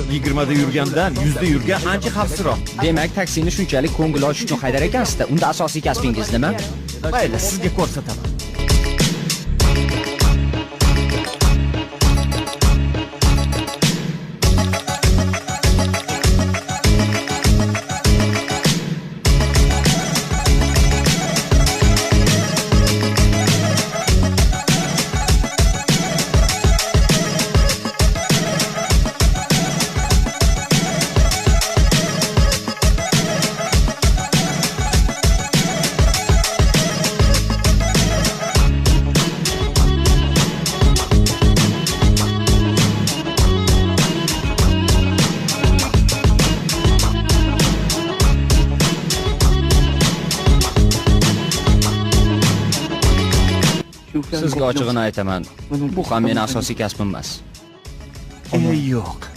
20 da yurgandan 100 da yurgan ancha xavfsizroq. Demak, taksini shunchalik ko'ngil ochish uchun haydar ekansiz-da. Unda asosiy kasbingiz nima? Mayli, sizga ko'rsataman. Sizga ochig'ini aytaman. Bu ham meni asosiy kasbim emas. Yo'q.